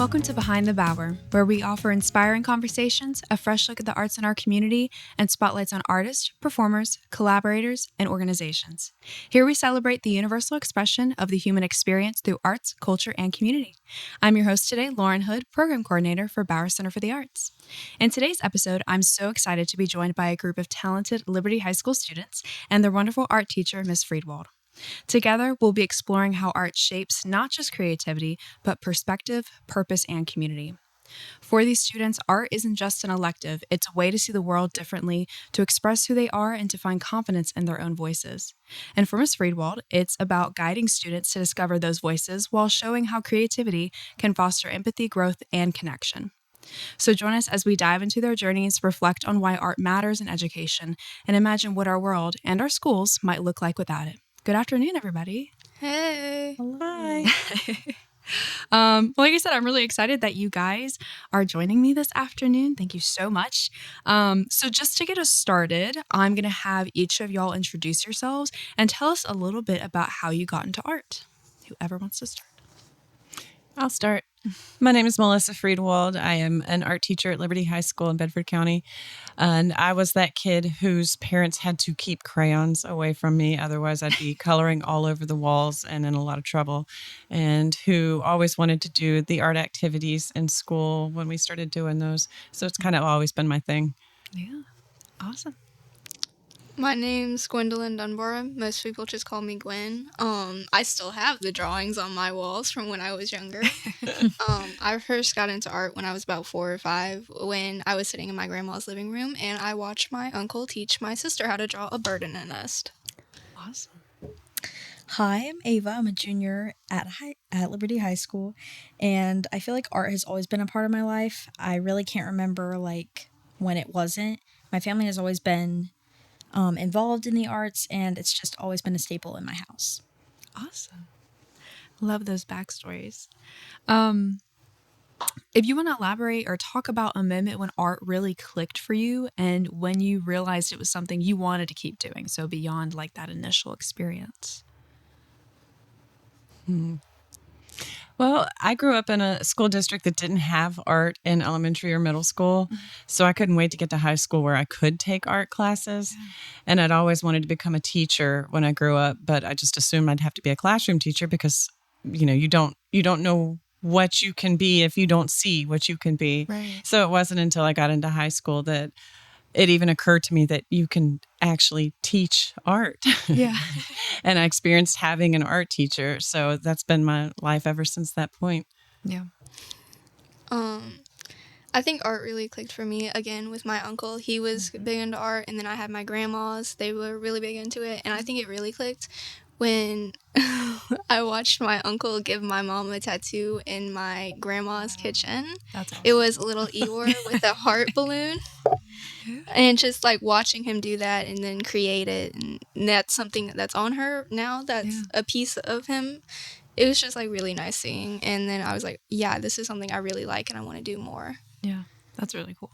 Welcome to Behind the Bower, where we offer inspiring conversations, a fresh look at the arts in our community, and spotlights on artists, performers, collaborators, and organizations. Here we celebrate the universal expression of the human experience through arts, culture, and community. I'm your host today, Lauren Hood, Program Coordinator for Bower Center for the Arts. In today's episode, I'm so excited to be joined by a group of talented Liberty High School students and their wonderful art teacher, Miss Friedewald. Together, we'll be exploring how art shapes not just creativity, but perspective, purpose, and community. For these students, art isn't just an elective, it's a way to see the world differently, to express who they are, and to find confidence in their own voices. And for Miss Friedewald, it's about guiding students to discover those voices while showing how creativity can foster empathy, growth, and connection. So join us as we dive into their journeys, reflect on why art matters in education, and imagine what our world and our schools might look like without it. Good afternoon, everybody. Hey. Hi. Like I said, I'm really excited that you guys are joining me this afternoon. Thank you so much. So just to get us started, I'm going to have each of y'all introduce yourselves and tell us a little bit about how you got into art. Whoever wants to start. I'll start. My name is Melissa Friedewald. I am an art teacher at Liberty High School in Bedford County. And I was that kid whose parents had to keep crayons away from me. Otherwise, I'd be coloring all over the walls and in a lot of trouble. And who always wanted to do the art activities in school when we started doing those. So it's kind of always been my thing. Yeah. Awesome. My name's Gwendolyn Dunbar. Most people just call me Gwen. I still have the drawings on my walls from when I was younger. I first got into art when I was about 4 or 5, when I was sitting in my grandma's living room, and I watched my uncle teach my sister how to draw a bird in a nest. Awesome. Hi, I'm Ava. I'm a junior at Liberty High School, and I feel like art has always been a part of my life. I really can't remember when it wasn't. My family has always been involved in the arts, and it's just always been a staple in my house. Awesome. Love those backstories. If you want to elaborate or talk about a moment when art really clicked for you and when you realized it was something you wanted to keep doing, so beyond like that initial experience. Well, I grew up in a school district that didn't have art in elementary or middle school, so I couldn't wait to get to high school where I could take art classes. And I'd always wanted to become a teacher when I grew up, but I just assumed I'd have to be a classroom teacher because, you don't know what you can be if you don't see what you can be. Right. So it wasn't until I got into high school that it even occurred to me that you can actually teach art. Yeah. And I experienced having an art teacher. So that's been my life ever since that point. Yeah. I think art really clicked for me, again, with my uncle. He was big into art, and then I had my grandmas. They were really big into it, and I think it really clicked when I watched my uncle give my mom a tattoo in my grandma's kitchen. That's awesome. It was a little Eeyore with a heart balloon. And just like watching him do that and then create it, and that's something that's on her now, that's a piece of him. It was just like really nice seeing. And then I was like, yeah, this is something I really like and I want to do more. Yeah, that's really cool.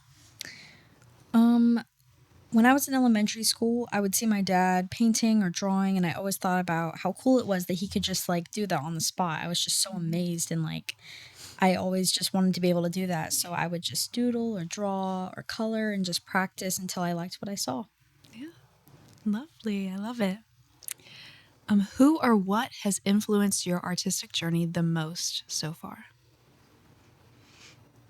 When I was in elementary school, I would see my dad painting or drawing, and I always thought about how cool it was that he could just do that on the spot. I was just so amazed, and I always just wanted to be able to do that. So I would just doodle or draw or color and just practice until I liked what I saw. Yeah. Lovely. I love it. Who or what has influenced your artistic journey the most so far?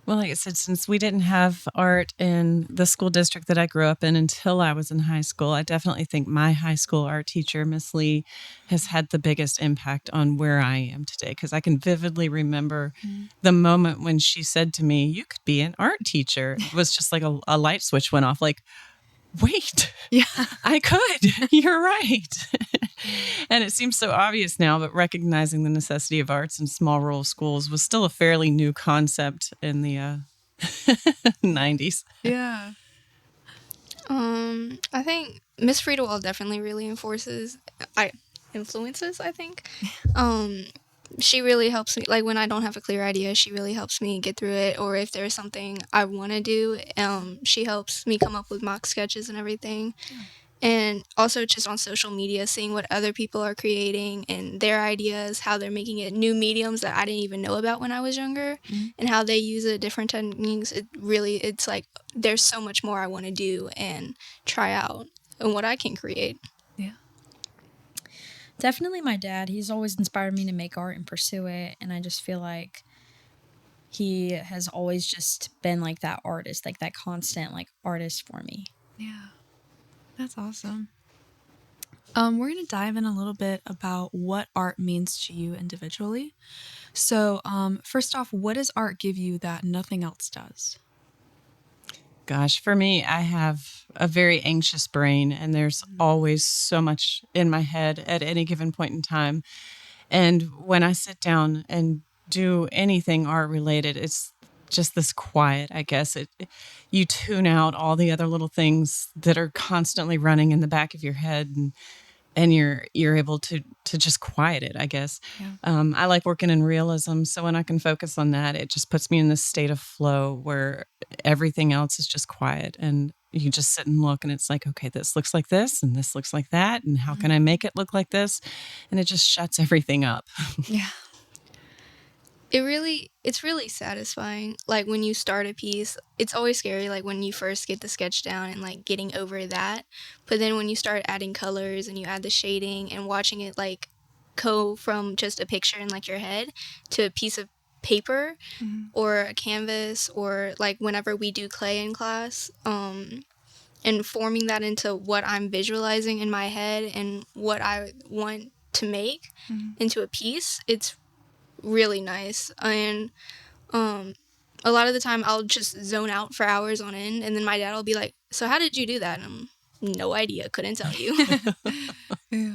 Well, like I said, since we didn't have art in the school district that I grew up in until I was in high school, I definitely think my high school art teacher, Miss Lee, has had the biggest impact on where I am today. Because I can vividly remember the moment when she said to me, "You could be an art teacher." It was just like a light switch went off. Like, wait, Yeah. I could. You're right. And it seems so obvious now, but recognizing the necessity of arts in small rural schools was still a fairly new concept in the 90s. Yeah. I think Miss Friedewald definitely really influences, I think. She really helps me, like when I don't have a clear idea, she really helps me get through it. Or if there's something I want to do, she helps me come up with mock sketches and everything. And also just on social media, seeing what other people are creating and their ideas, how they're making it new mediums that I didn't even know about when I was younger, and how they use it, different techniques. It's like there's so much more I want to do and try out and what I can create. Yeah. Definitely my dad. He's always inspired me to make art and pursue it. And I just feel like he has always just been like that artist, like that constant like artist for me. Yeah. That's awesome. We're going to dive in a little bit about what art means to you individually. So, first off, what does art give you that nothing else does? Gosh, for me, I have a very anxious brain, and there's always so much in my head at any given point in time. And when I sit down and do anything art related, it's just this quiet, I guess. You tune out all the other little things that are constantly running in the back of your head, and you're able to just quiet it, I guess. Yeah. I like working in realism, so when I can focus on that, it just puts me in this state of flow where everything else is just quiet, and you just sit and look, and it's like, okay, this looks like this, and this looks like that, and how can I make it look like this? And it just shuts everything up. Yeah. It's really satisfying. Like when you start a piece, it's always scary, like when you first get the sketch down and like getting over that. But then when you start adding colors and you add the shading and watching it like go from just a picture in like your head to a piece of paper or a canvas, or like whenever we do clay in class, and forming that into what I'm visualizing in my head and what I want to make into a piece, it's really nice. And a lot of the time I'll just zone out for hours on end, and then my dad will be like, so how did you do that? And I'm, no idea, couldn't tell you. Yeah.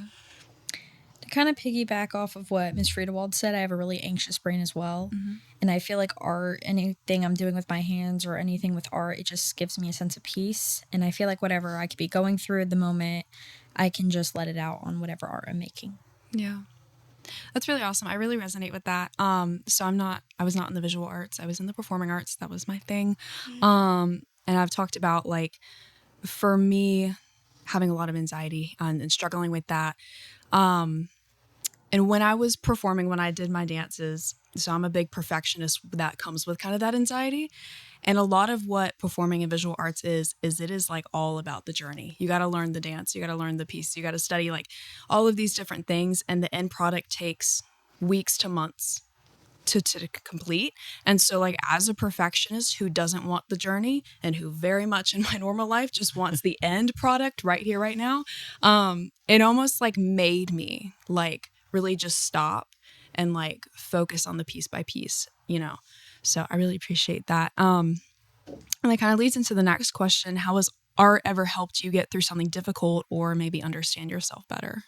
To kind of piggyback off of what Miss Friedewald said, I have a really anxious brain as well. And I feel like art, anything I'm doing with my hands or anything with art, it just gives me a sense of peace. And I feel like whatever I could be going through at the moment, I can just let it out on whatever art I'm making. Yeah. That's really awesome. I really resonate with that. So I was not in the visual arts. I was in the performing arts. That was my thing. And I've talked about, like, for me, having a lot of anxiety and struggling with that. And when I was performing, when I did my dances, so I'm a big perfectionist, that comes with kind of that anxiety. And a lot of what performing in visual arts is it is like all about the journey. You got to learn the dance, you got to learn the piece, you got to study like all of these different things. And the end product takes weeks to months to complete. And so, like, as a perfectionist who doesn't want the journey and who very much in my normal life just wants the end product right here, right now, it almost like made me like really just stop and like focus on the piece by piece, you know? So I really appreciate that. And that kind of leads into the next question. How has art ever helped you get through something difficult or maybe understand yourself better?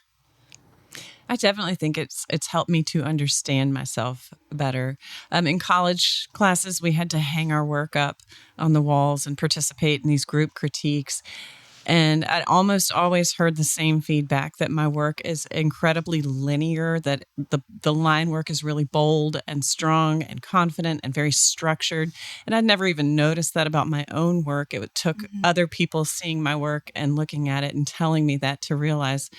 I definitely think it's helped me to understand myself better. In college classes, we had to hang our work up on the walls and participate in these group critiques. And I almost always heard the same feedback, that my work is incredibly linear, that the line work is really bold and strong and confident and very structured. And I'd never even noticed that about my own work. It took other people seeing my work and looking at it and telling me that to realize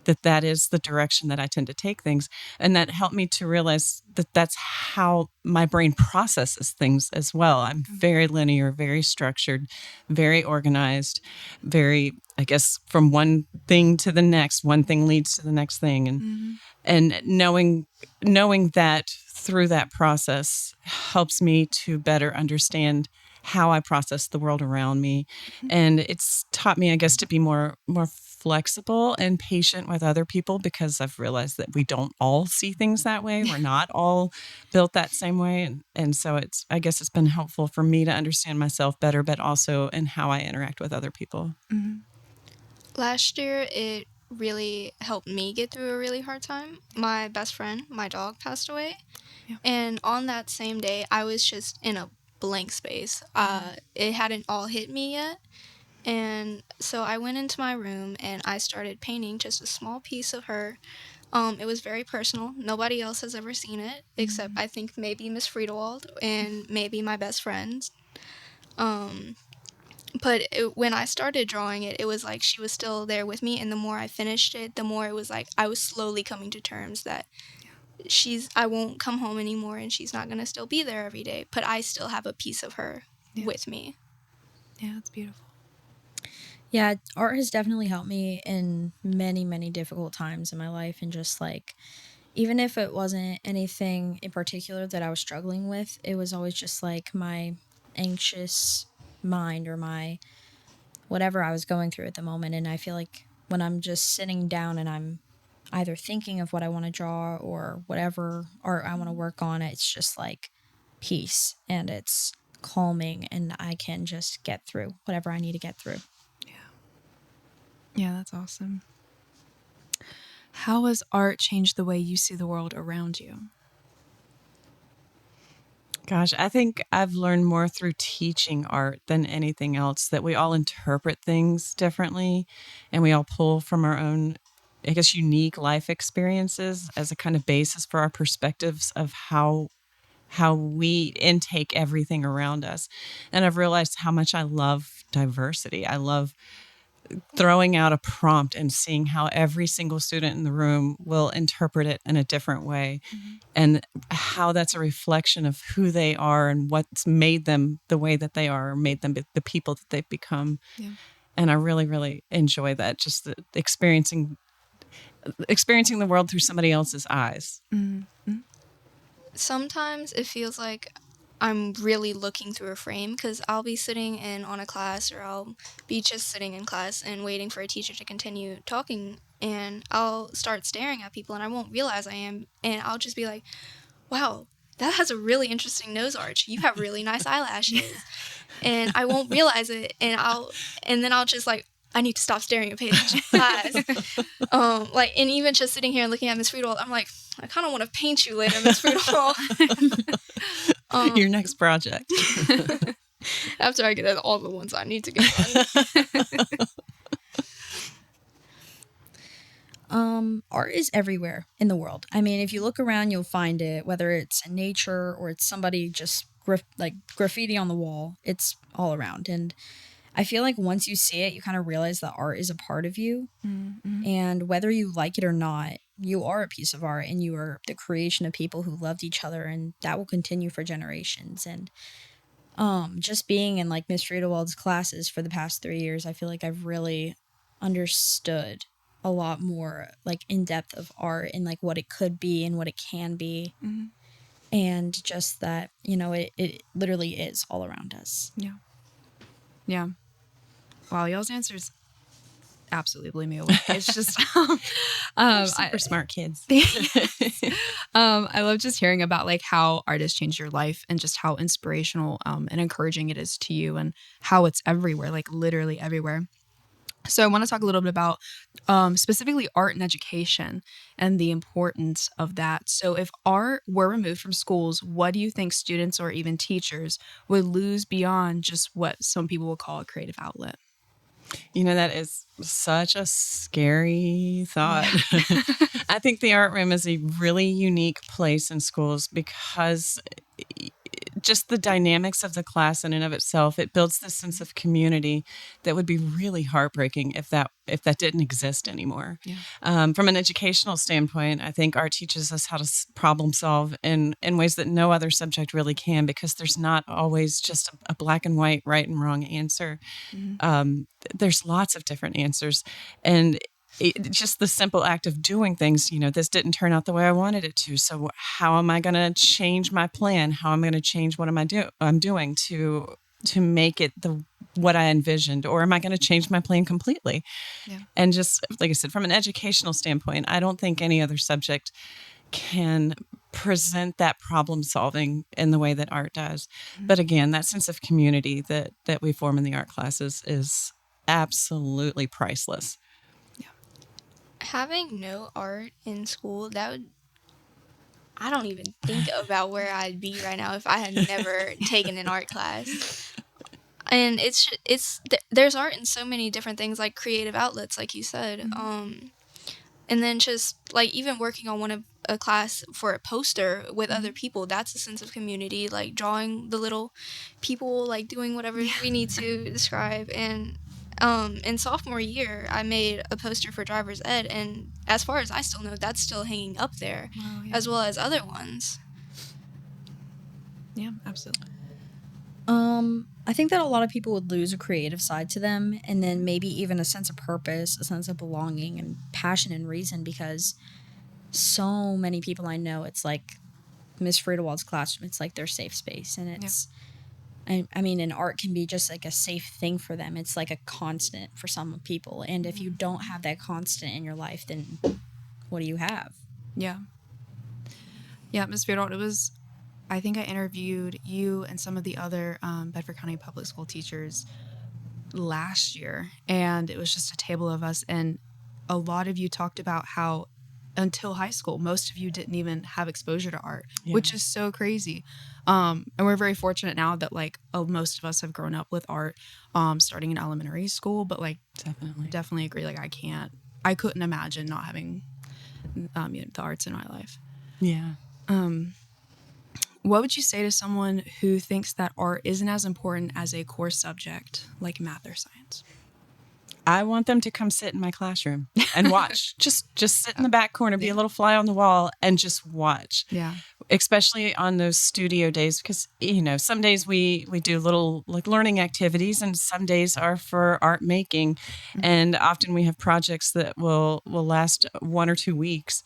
that is the direction that I tend to take things. And that helped me to realize that that's how my brain processes things as well. I'm very linear, very structured, very organized, very, I guess, from one thing to the next, one thing leads to the next thing. And knowing that through that process helps me to better understand how I process the world around me. And it's taught me, I guess, to be more flexible and patient with other people, because I've realized that we don't all see things that way. We're not all built that same way. And so I guess it's been helpful for me to understand myself better, but also in how I interact with other people. Last year, it really helped me get through a really hard time. My best friend, my dog, passed away. Yeah. And on that same day, I was just in a blank space. It hadn't all hit me yet. And so I went into my room and I started painting just a small piece of her. It was very personal. Nobody else has ever seen it, except I think maybe Miss Friedewald and maybe my best friends. when I started drawing it, it was like she was still there with me, and the more I finished it, the more it was like I was slowly coming to terms that I won't come home anymore, and she's not going to still be there every day, but I still have a piece of her with me. Yeah, that's beautiful. Yeah, art has definitely helped me in many, many difficult times in my life. And just like, even if it wasn't anything in particular that I was struggling with, it was always just like my anxious mind or my whatever I was going through at the moment. And I feel like when I'm just sitting down and I'm either thinking of what I want to draw or whatever art I want to work on, it's just like peace and it's calming, and I can just get through whatever I need to get through. Yeah, that's awesome. How has art changed the way you see the world around you? Gosh, I think I've learned more through teaching art than anything else, that we all interpret things differently and we all pull from our own, I guess, unique life experiences as a kind of basis for our perspectives of how we intake everything around us. And I've realized how much I love diversity. I love throwing out a prompt and seeing how every single student in the room will interpret it in a different way, and how that's a reflection of who they are and what's made them the way that they are, or made them the people that they've become. Yeah. And I really, really enjoy that, just experiencing the world through somebody else's eyes. Mm-hmm. Sometimes it feels like I'm really looking through a frame, because I'll be sitting on a class, or I'll be just sitting in class and waiting for a teacher to continue talking, and I'll start staring at people and I won't realize I am, and I'll just be like, wow, that has a really interesting nose arch. You have really nice eyelashes. And I won't realize it, and then I'll just like, I need to stop staring and pay attention to class. And even just sitting here and looking at Miss Friedewald, I'm like, I kind of want to paint you later, Miss Friedewald. Your next project. After I get all the ones I need to get done. Art is everywhere in the world. I mean, if you look around, you'll find it, whether it's in nature or it's somebody just graffiti on the wall. It's all around. And I feel like once you see it, you kind of realize that art is a part of you. Mm-hmm. And whether you like it or not, you are a piece of art, and you are the creation of people who loved each other, and that will continue for generations. And just being in like Miss Friedewald's classes for the past 3 years, I feel like I've really understood a lot more like in depth of art and like what it could be and what it can be. Mm-hmm. And just that, it literally is all around us. Yeah. Wow, y'all's answers absolutely blew me away. It's just Super smart kids. I love just hearing about like how art has changed your life, and just how inspirational and encouraging it is to you, and how it's everywhere, like literally everywhere. So I want to talk a little bit about specifically art and education and the importance of that. So if art were removed from schools, what do you think students or even teachers would lose beyond just what some people will call a creative outlet? That is such a scary thought. I think the art room is a really unique place in schools, because just the dynamics of the class in and of itself, it builds this sense of community that would be really heartbreaking if that didn't exist anymore. Yeah. From an educational standpoint, I think art teaches us how to problem solve in ways that no other subject really can, because there's not always just a black and white, right and wrong answer. Mm-hmm. There's lots of different answers, and just the simple act of doing things, this didn't turn out the way I wanted it to. So how am I going to change my plan? How am I going to change what I'm doing to make it what I envisioned? Or am I going to change my plan completely? Yeah. And just like I said, from an educational standpoint, I don't think any other subject can present that problem solving in the way that art does. Mm-hmm. But again, that sense of community that we form in the art classes is absolutely priceless. Having no art in school, I don't even think about where I'd be right now if I had never taken an art class. And there's art in so many different things, like creative outlets, like you said. Mm-hmm. And then just like even working on one of a class for a poster with other people, that's a sense of community, like drawing the little people, like doing whatever we need to describe. And in sophomore year I made a poster for driver's ed, and as far as I still know, that's still hanging up there. Wow, yeah. As well as other ones. Yeah, absolutely. I think that a lot of people would lose a creative side to them, and then maybe even a sense of purpose, a sense of belonging and passion and reason, because so many people I know, it's like Miss Friedewald's classroom, it's like their safe space. And it's, I mean, and art can be just like a safe thing for them. It's like a constant for some people. And if you don't have that constant in your life, then what do you have? Yeah. Yeah, Miss Friedwald, it was, I think I interviewed you and some of the other Bedford County public school teachers last year, and it was just a table of us, and a lot of you talked about how until high school, most of you didn't even have exposure to art, which is so crazy. And we're very fortunate now that like most of us have grown up with art starting in elementary school, but like definitely agree. Like I couldn't imagine not having the arts in my life. Yeah. What would you say to someone who thinks that art isn't as important as a core subject like math or science? I want them to come sit in my classroom and watch. just sit in the back corner, be a little fly on the wall, and just watch. Yeah. Especially on those studio days, because, you know, some days we do little like learning activities, and some days are for art making. And often we have projects that will last 1 or 2 weeks.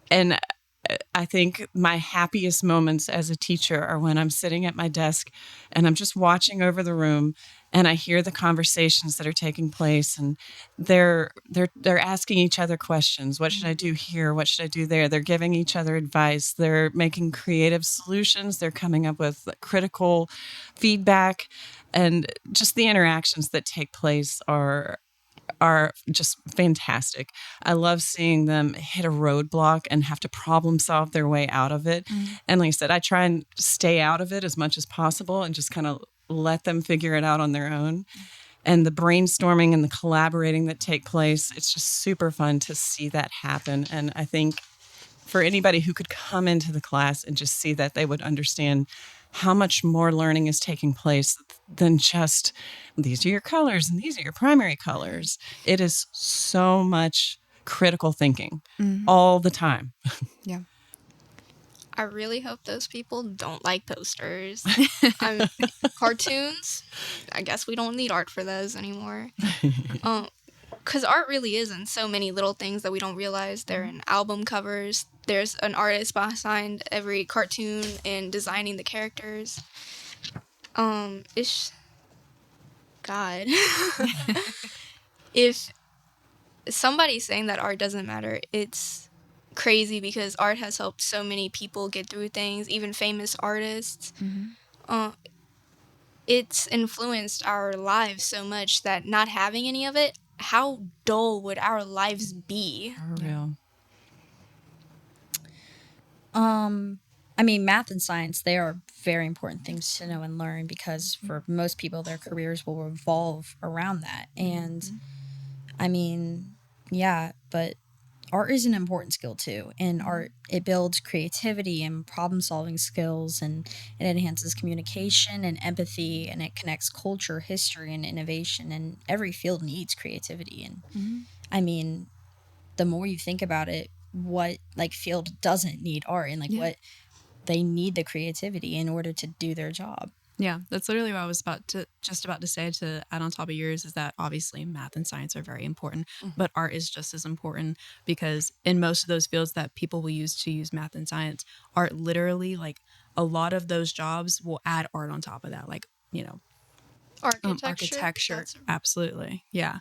And I think my happiest moments as a teacher are when I'm sitting at my desk and I'm just watching over the room, and I hear the conversations that are taking place, and they're asking each other questions. What should I do here? What should I do there? They're giving each other advice. They're making creative solutions. They're coming up with critical feedback, and just the interactions that take place are just fantastic. I love seeing them hit a roadblock and have to problem solve their way out of it. And like I said, I try and stay out of it as much as possible and just kind of let them figure it out on their own. And the brainstorming and the collaborating that take place, it's just super fun to see that happen. And I think for anybody who could come into the class and just see that, they would understand how much more learning is taking place than just these are your colors and these are your primary colors. It is so much critical thinking all the time. Yeah. I really hope those people don't like posters. Cartoons, I guess we don't need art for those anymore. Because art really is in so many little things that we don't realize. They're in album covers. There's an artist behind every cartoon and designing the characters. It's God. If somebody's saying that art doesn't matter, it's crazy, because art has helped so many people get through things, even famous artists. It's influenced our lives so much that not having any of it, how dull would our lives be? For real. I mean, math and science, they are very important things to know and learn, because for most people, their careers will revolve around that. And I mean, yeah, but art is an important skill too. And art, it builds creativity and problem solving skills, and it enhances communication and empathy, and it connects culture, history, and innovation. And every field needs creativity. And I mean, the more you think about it, what like field doesn't need art, and like what they need the creativity in order to do their job. Yeah, that's literally what I was about to say, to add on top of yours, is that obviously math and science are very important, but art is just as important, because in most of those fields that people will use to use math and science, art literally, like a lot of those jobs will add art on top of that, like, you know, architecture. Absolutely. Yeah.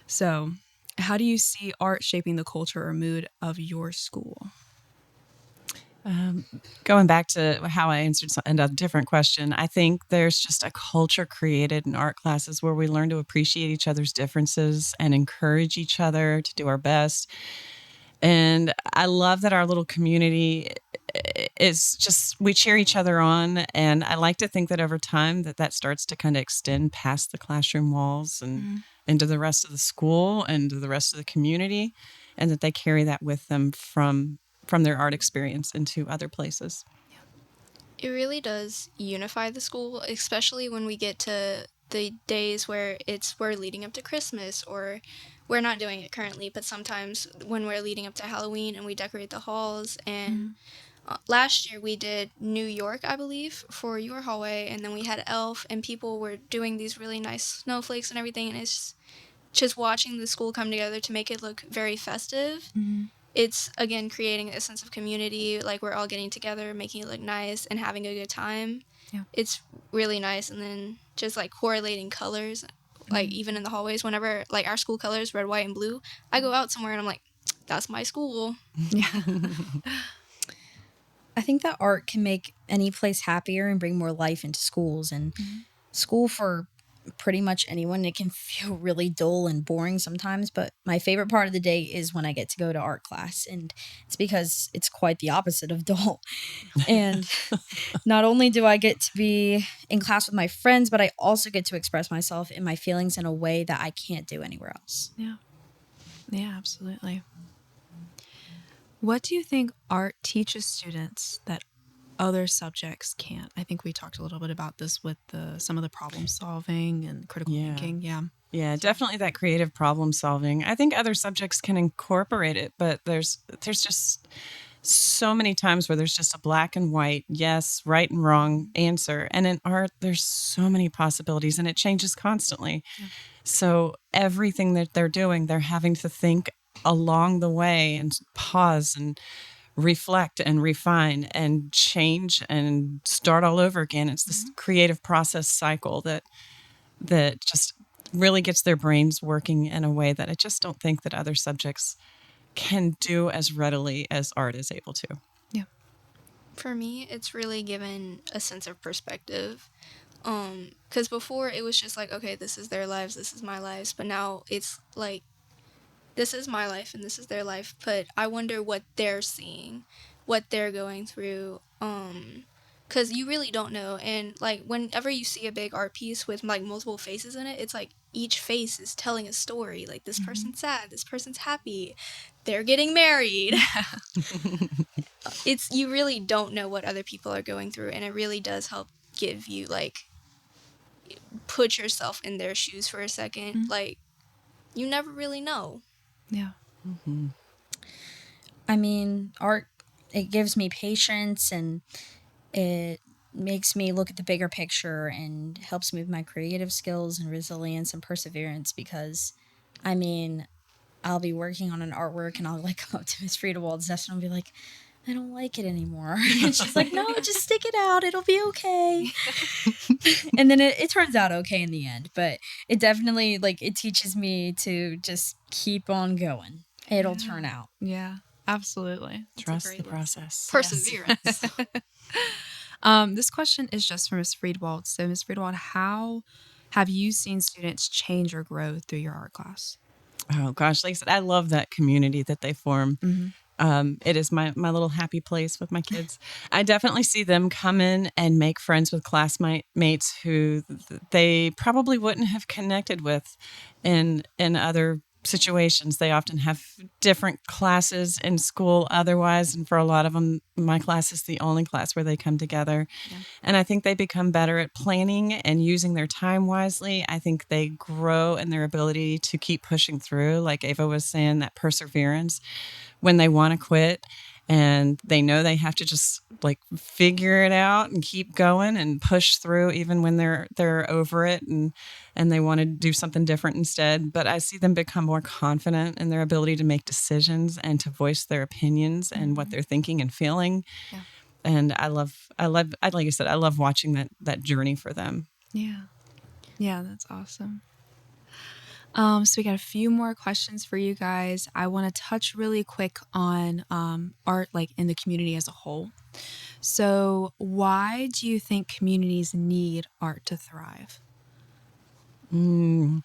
So how do you see art shaping the culture or mood of your school? Going back to how I answered a different question, I think there's just a culture created in art classes where we learn to appreciate each other's differences and encourage each other to do our best. And I love that our little community is just, we cheer each other on. And I like to think that over time that starts to kind of extend past the classroom walls and into the rest of the school and to the rest of the community. and that they carry that with them from their art experience into other places. It really does unify the school, especially when we get to the days where we're leading up to Christmas, or we're not doing it currently, but sometimes when we're leading up to Halloween and we decorate the halls. And last year we did New York, I believe, for your hallway, and then we had Elf, and people were doing these really nice snowflakes and everything, and it's just watching the school come together to make it look very festive. It's, again, creating a sense of community, like we're all getting together, making it look nice, and having a good time. Yeah. It's really nice. And then just, like, correlating colors, like, even in the hallways, whenever, like, our school colors, red, white, and blue, I go out somewhere and I'm like, that's my school. Yeah. I think that art can make any place happier and bring more life into schools. And school, for pretty much anyone, it can feel really dull and boring sometimes, but my favorite part of the day is when I get to go to art class, and it's because it's quite the opposite of dull. And not only do I get to be in class with my friends, but I also get to express myself and my feelings in a way that I can't do anywhere else. Yeah, absolutely. What do you think art teaches students that other subjects can't? I think we talked a little bit about this with some of the problem solving and critical thinking. Yeah, definitely that creative problem solving. I think other subjects can incorporate it, but there's just so many times where there's just a black and white, yes, right and wrong answer. And in art, there's so many possibilities, and it changes constantly. So everything that they're doing, they're having to think along the way and pause and reflect and refine and change and start all over again. It's this creative process cycle that just really gets their brains working in a way that I just don't think that other subjects can do as readily as art is able to. Yeah. For me, it's really given a sense of perspective. Because before it was just like, okay, this is their lives, this is my lives, but now it's like, this is my life and this is their life, but I wonder what they're seeing, what they're going through, because you really don't know. And like whenever you see a big art piece with like multiple faces in it, it's like each face is telling a story. Like this person's sad, this person's happy, they're getting married. You really don't know what other people are going through, and it really does help give you, like, put yourself in their shoes for a second. Like, you never really know. Yeah. I mean, art, it gives me patience, and it makes me look at the bigger picture and helps me with my creative skills and resilience and perseverance, because, I mean, I'll be working on an artwork and I'll like come up to Miss Friedewald's desk and I'll be like, I don't like it anymore. And she's like, no, just stick it out. It'll be okay. And then it turns out okay in the end. But it definitely, like, it teaches me to just keep on going. It'll turn out. Yeah, absolutely. Trust the process. Perseverance. This question is just for Miss Friedewald. So, Miss Friedewald, how have you seen students change or grow through your art class? Oh, gosh. Like I said, I love that community that they form. It is my little happy place with my kids. I definitely see them come in and make friends with classmates who they probably wouldn't have connected with in other situations. They often have different classes in school otherwise, and for a lot of them, my class is the only class where they come together. And I think they become better at planning and using their time wisely. I think they grow in their ability to keep pushing through, like Ava was saying, that perseverance when they want to quit, and they know they have to just like figure it out and keep going and push through even when they're over it and they want to do something different instead. But I see them become more confident in their ability to make decisions and to voice their opinions and what they're thinking and feeling. And I love like I said, I love watching that journey for them. Yeah, that's awesome. So we got a few more questions for you guys. I want to touch really quick on art, like in the community as a whole. So why do you think communities need art to thrive? When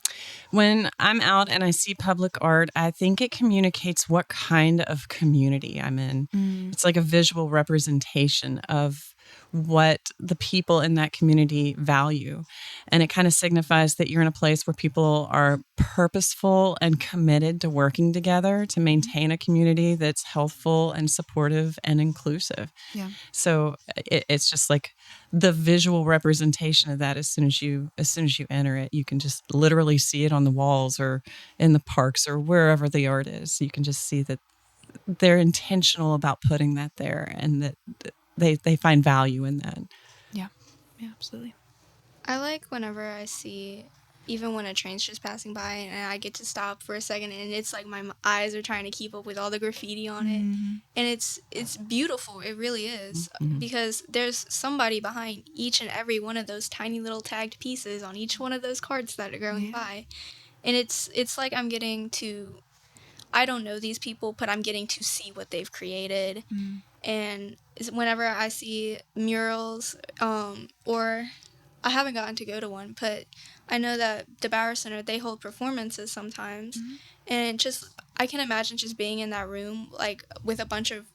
I'm out and I see public art, I think it communicates what kind of community I'm in. It's like a visual representation of what the people in that community value. And it kind of signifies that you're in a place where people are purposeful and committed to working together to maintain a community that's healthful and supportive and inclusive. Yeah. So it's just like the visual representation of that. As soon as you enter it, you can just literally see it on the walls or in the parks or wherever the art is. You can just see that they're intentional about putting that there, and that they find value in that. Yeah, absolutely. I like whenever I see, even when a train's just passing by and I get to stop for a second, and it's like my eyes are trying to keep up with all the graffiti on it. And it's beautiful. It really is. Because there's somebody behind each and every one of those tiny little tagged pieces on each one of those cards that are going by. And it's like I'm getting to, I don't know these people, but I'm getting to see what they've created. And whenever I see murals, or I haven't gotten to go to one, but I know that the Bauer Center, they hold performances sometimes. And just, I can imagine just being in that room, like, with a bunch of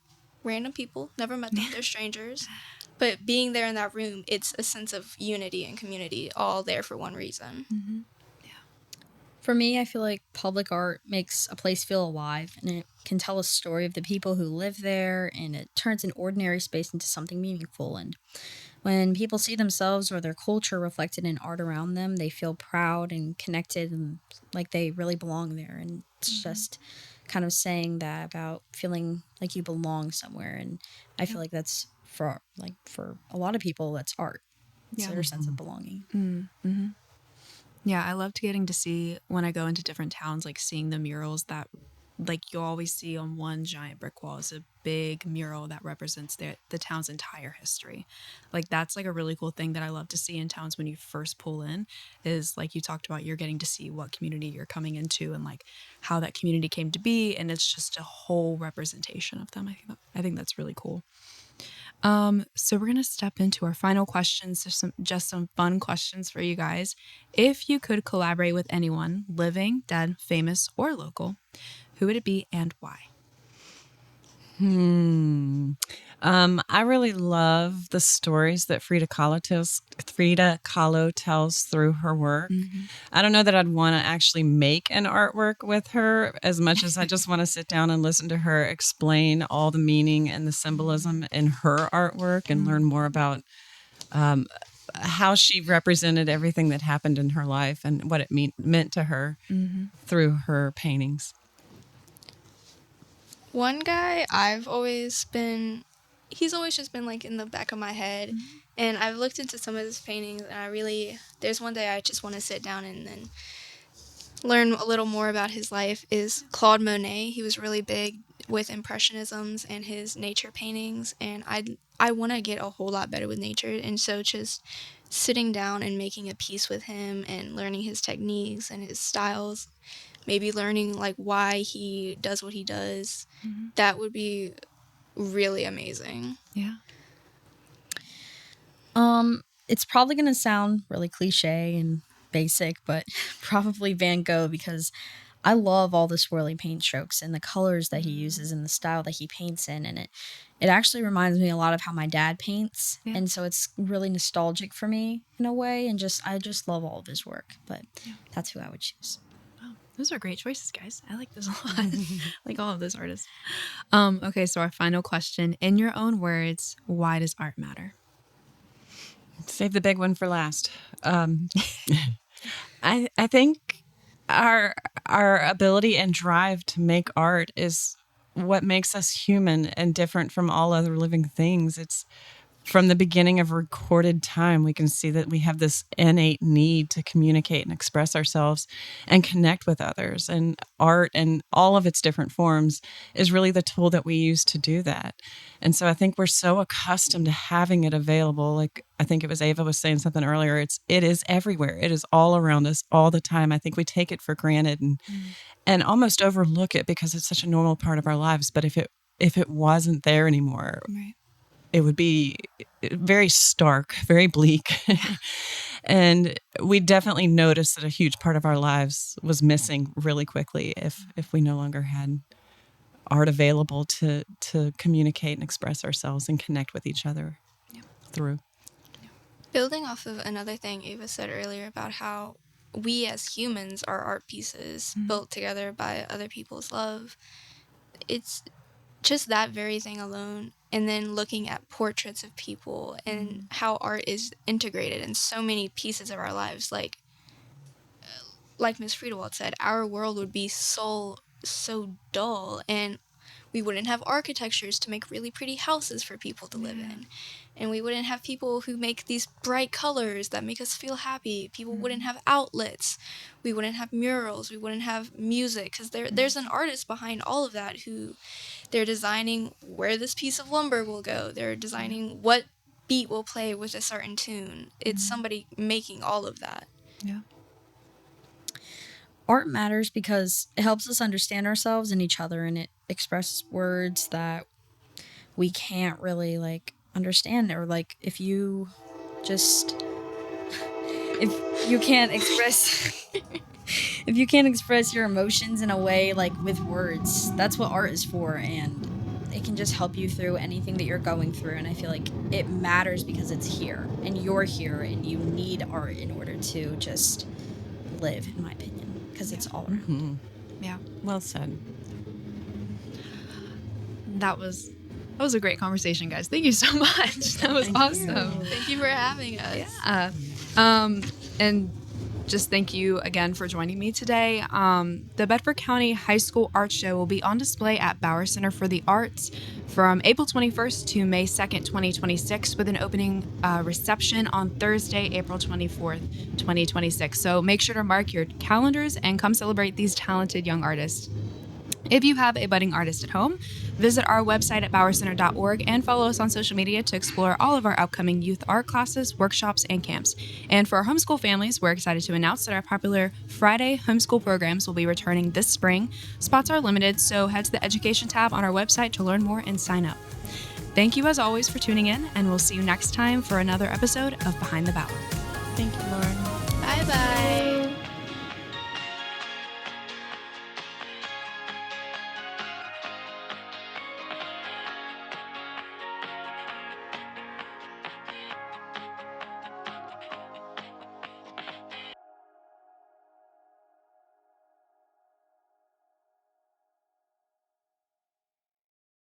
random people, never met them, they're strangers. But being there in that room, it's a sense of unity and community, all there for one reason. For me, I feel like public art makes a place feel alive, and it can tell a story of the people who live there, and it turns an ordinary space into something meaningful. And when people see themselves or their culture reflected in art around them, they feel proud and connected and like they really belong there. And it's just kind of saying that about feeling like you belong somewhere. And I feel like that's for a lot of people, that's art. It's their sense of belonging. Yeah, I loved getting to see, when I go into different towns, like seeing the murals that, like, you always see on one giant brick wall is a big mural that represents the town's entire history. Like, that's like a really cool thing that I love to see in towns when you first pull in, is like you talked about, you're getting to see what community you're coming into and like how that community came to be, and it's just a whole representation of them. I think that's really cool. So we're going to step into our final questions. Just some fun questions for you guys. If you could collaborate with anyone, living, dead, famous, or local, who would it be and why? I really love the stories that Frida Kahlo tells through her work. I don't know that I'd want to actually make an artwork with her as much as I just want to sit down and listen to her explain all the meaning and the symbolism in her artwork and learn more about how she represented everything that happened in her life and what it meant to her through her paintings. One guy he's always just been like in the back of my head. And I've looked into some of his paintings, and there's one day I just want to sit down and then learn a little more about his life, is Claude Monet. He was really big with Impressionisms and his nature paintings, and I want to get a whole lot better with nature. And so just sitting down and making a piece with him and learning his techniques and his styles, maybe learning like why he does what he does, that would be really amazing. Yeah. It's probably going to sound really cliche and basic, but probably Van Gogh, because I love all the swirly paint strokes and the colors that he uses and the style that he paints in. And it actually reminds me a lot of how my dad paints. Yeah. And so it's really nostalgic for me in a way. And I just love all of his work. But that's who I would choose. Wow. Those are great choices, guys. I like this a lot. Like all of those artists. Okay, so our final question. In your own words, why does art matter? Save the big one for last. I think our ability and drive to make art is what makes us human and different from all other living things. It's from the beginning of recorded time, we can see that we have this innate need to communicate and express ourselves and connect with others. And art and all of its different forms is really the tool that we use to do that. And so I think we're so accustomed to having it available. Like I think it was Ava was saying something earlier. It is everywhere. It is all around us all the time. I think we take it for granted and almost overlook it because it's such a normal part of our lives. But if it wasn't there anymore, right, it would be very stark, very bleak. And we definitely noticed that a huge part of our lives was missing really quickly if we no longer had art available to communicate and express ourselves and connect with each other through. Building off of another thing Ava said earlier about how we as humans are art pieces built together by other people's love, it's just that very thing alone. And then looking at portraits of people and how art is integrated in so many pieces of our lives. Like Miss Friedewald said, our world would be so dull, and we wouldn't have architectures to make really pretty houses for people to live in. And we wouldn't have people who make these bright colors that make us feel happy. People wouldn't have outlets. We wouldn't have murals. We wouldn't have music. Because there's an artist behind all of that who they're designing where this piece of lumber will go. They're designing what beat will play with a certain tune. It's somebody making all of that. Yeah. Art matters because it helps us understand ourselves and each other, and it expresses words that we can't really like understand, or like if you can't express if you can't express your emotions in a way like with words, that's what art is for, and it can just help you through anything that you're going through. And I feel like it matters because it's here and you're here, and you need art in order to just live, in my opinion, because it's all around. Yeah. Well said. That was a great conversation, guys. Thank you so much. That was awesome. Thank you for having us. Yeah. And just thank you again for joining me today. The Bedford County High School Art Show will be on display at Bauer Center for the Arts from April 21st to May 2nd, 2026, with an opening reception on Thursday, April 24th, 2026. So make sure to mark your calendars and come celebrate these talented young artists. If you have a budding artist at home, visit our website at bowercenter.org and follow us on social media to explore all of our upcoming youth art classes, workshops, and camps. And for our homeschool families, we're excited to announce that our popular Friday homeschool programs will be returning this spring. Spots are limited, so head to the Education tab on our website to learn more and sign up. Thank you as always for tuning in, and we'll see you next time for another episode of Behind the Bower. Thank you, Lauren. Bye-bye.